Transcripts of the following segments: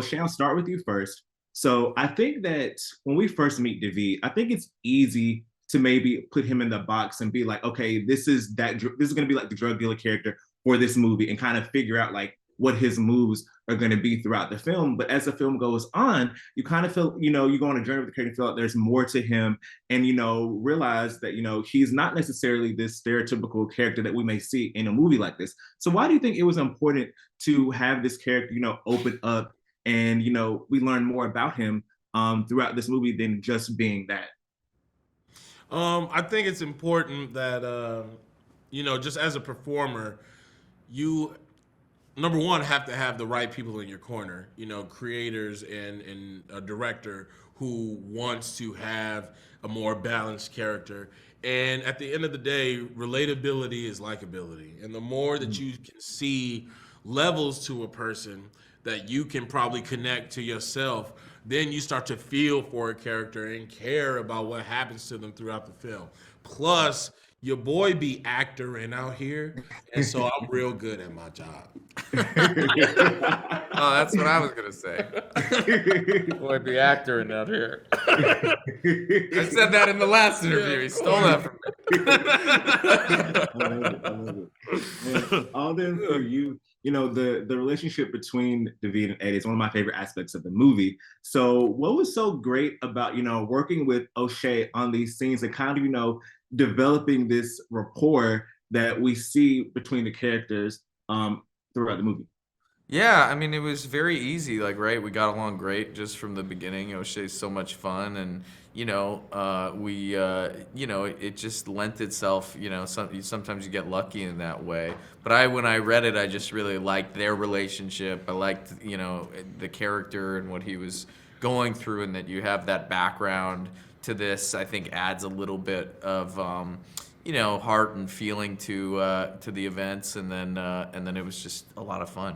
Shay, I'll start with you first. So I think that when we first meet David, I think it's easy to maybe put him in the box and be like, okay, this is going to be like the drug dealer character for this movie, and kind of figure out like what his moves are going to be throughout the film. But as the film goes on, you kind of feel, you go on a journey with the character, feel like there's more to him, and realize that he's not necessarily this stereotypical character that we may see in a movie like this. So why do you think it was important to have this character, open up, and we learn more about him throughout this movie than just being that? I think it's important that just as a performer, you number one have to have the right people in your corner. Creators and a director who wants to have a more balanced character. And at the end of the day, relatability is likability. And the more that you can see levels to a person that you can probably connect to yourself, then you start to feel for a character and care about what happens to them throughout the film. Plus, your boy be actoring out here, and so I'm real good at my job. Oh, that's what I was gonna say. Boy, be actor out here. I said that in the last interview. He stole that from I love it. I love it. And Alden, for you, the relationship between David and Eddie is one of my favorite aspects of the movie. So, what was so great about working with O'Shea on these scenes and kind of developing this rapport that we see between the characters throughout the movie? Yeah, I mean, it was very easy. Like, right, we got along great just from the beginning. O'Shea's so much fun, and it just lent itself. Sometimes you get lucky in that way. But when I read it, I just really liked their relationship. I liked, the character and what he was going through, and that you have that background to this. I think adds a little bit of. Heart and feeling to the events, and then it was just a lot of fun.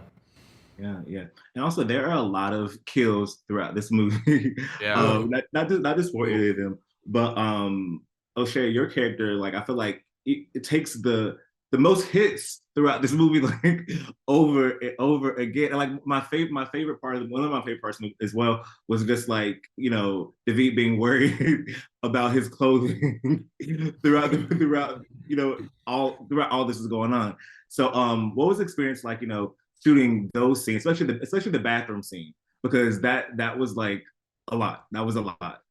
Yeah, yeah. And also there are a lot of kills throughout this movie. Yeah. Not just for any of them, but O'Shea, your character, like I feel like it takes the most hits throughout this movie, like over and over again. And like my favorite part of one of my favorite parts as well was just like David being worried about his clothing throughout throughout all this is going on. So what was the experience like shooting those scenes, especially the bathroom scene, because that was like a lot. That was a lot.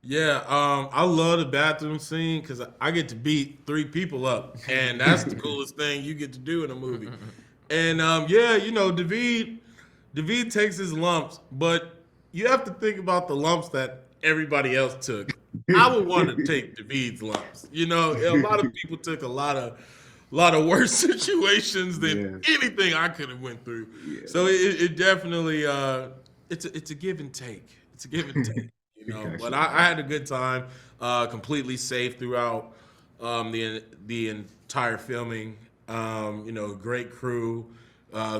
Yeah, I love the bathroom scene because I get to beat three people up, and that's the coolest thing you get to do in a movie. And yeah, David takes his lumps, but you have to think about the lumps that everybody else took. I would want to take David's lumps. A lot of people took a lot of worse situations than Yeah, anything I could have went through. yeah. So it definitely it's a give and take. It's a give and take. But Gotcha. I had a good time, completely safe throughout the entire filming. Great crew,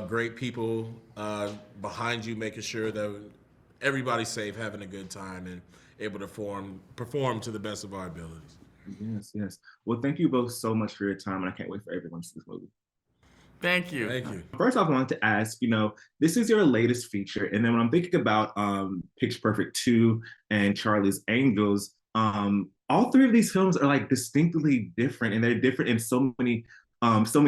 great people behind you, making sure that everybody's safe, having a good time, and able to perform to the best of our abilities. Yes, yes. Well, thank you both so much for your time, and I can't wait for everyone to see this movie. Thank you. Thank you. First off, I wanted to ask, this is your latest feature, and then when I'm thinking about Pitch Perfect 2 and Charlie's Angels, all three of these films are like distinctly different, and they're different in so many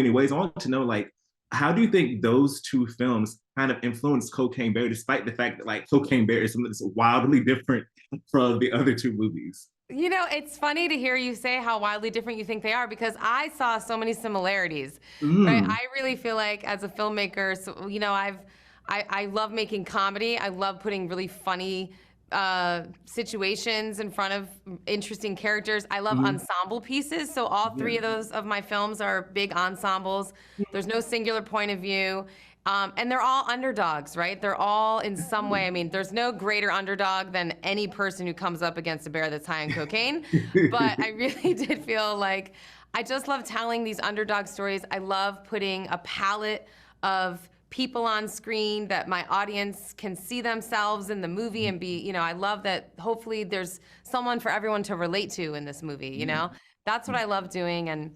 ways. I want to know, like, how do you think those two films kind of influenced Cocaine Bear, despite the fact that like Cocaine Bear is something that's wildly different from the other two movies? It's funny to hear you say how wildly different you think they are because I saw so many similarities, right? Mm. I really feel like as a filmmaker, so, I love making comedy. I love putting really funny situations in front of interesting characters. I love Mhm. ensemble pieces. So all three of Yeah. those of my films are big ensembles. There's no singular point of view. And they're all underdogs, right? They're all in some way. I mean, there's no greater underdog than any person who comes up against a bear that's high on cocaine. But I really did feel like I just love telling these underdog stories. I love putting a palette of people on screen that my audience can see themselves in the movie and be, I love that hopefully there's someone for everyone to relate to in this movie, That's what I love doing. And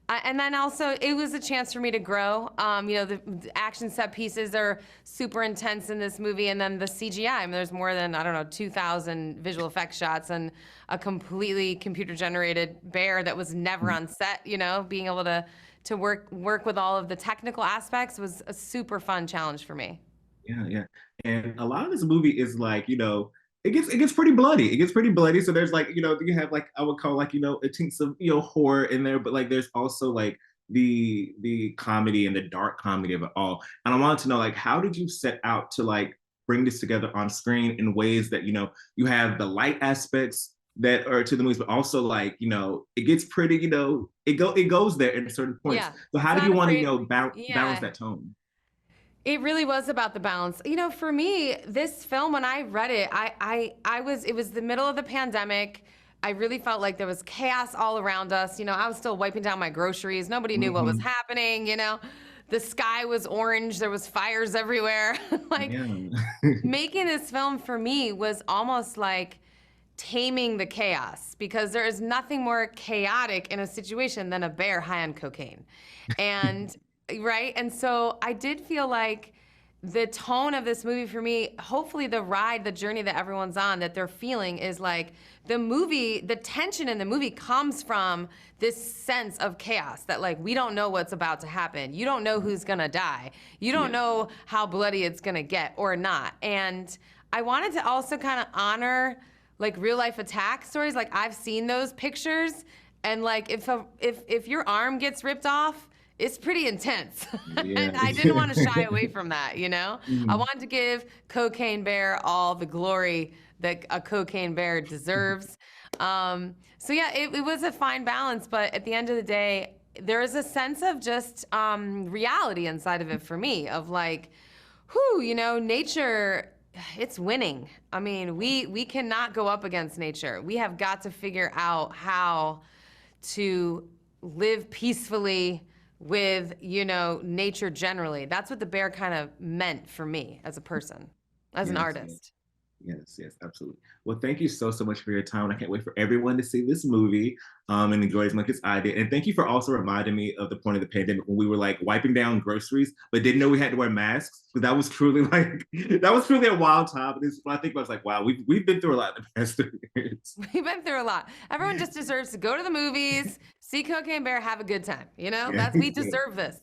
And then also, it was a chance for me to grow. The action set pieces are super intense in this movie, and then the CGI. I mean, there's more than, I don't know, 2,000 visual effects shots and a completely computer-generated bear that was never on set. Being able to work with all of the technical aspects was a super fun challenge for me. Yeah, yeah. And a lot of this movie is like, it gets pretty bloody. It gets pretty bloody. So there's like, you have like I would call like, a tints of horror in there, but like there's also like the comedy and the dark comedy of it all. And I wanted to know like how did you set out to like bring this together on screen in ways that, you have the light aspects that are to the movies, but also like, it gets pretty, it goes there in certain points. Yeah, So how it's do you not want to, afraid. balance Yeah. that tone? It really was about the balance. For me, this film, when I read it, it was the middle of the pandemic. I really felt like there was chaos all around us. I was still wiping down my groceries. Nobody knew what was happening. The sky was orange. There was fires everywhere. Like, Yeah. making this film for me was almost like taming the chaos, because there is nothing more chaotic in a situation than a bear high on cocaine. And right? And so I did feel like the tone of this movie for me, hopefully the ride, the journey that everyone's on, that they're feeling is like the tension in the movie comes from this sense of chaos that like we don't know what's about to happen. You don't know who's gonna die. You don't know how bloody it's gonna get or not. And I wanted to also kind of honor like real life attack stories. Like I've seen those pictures, and like if your arm gets ripped off, it's pretty intense. Yeah. And I didn't want to shy away from that, I wanted to give Cocaine Bear all the glory that a cocaine bear deserves. So yeah, it was a fine balance, but at the end of the day, there is a sense of just reality inside of it for me, of like, nature, it's winning. I mean, we cannot go up against nature. We have got to figure out how to live peacefully with, nature generally. That's what the bear kind of meant for me as a person, as an Yes, artist. yes, yes, absolutely. Well, thank you so, so much for your time. I can't wait for everyone to see this movie and enjoy as much as I did. And thank you for also reminding me of the point of the pandemic when we were like wiping down groceries, but didn't know we had to wear masks. But that was truly like, that was truly a wild time. And when I think about it, I was like, wow, we've been through a lot in the past 3 years. We've been through a lot. Everyone just deserves to go to the movies, see Cocaine Bear, have a good time. We Yes, yes. deserve this.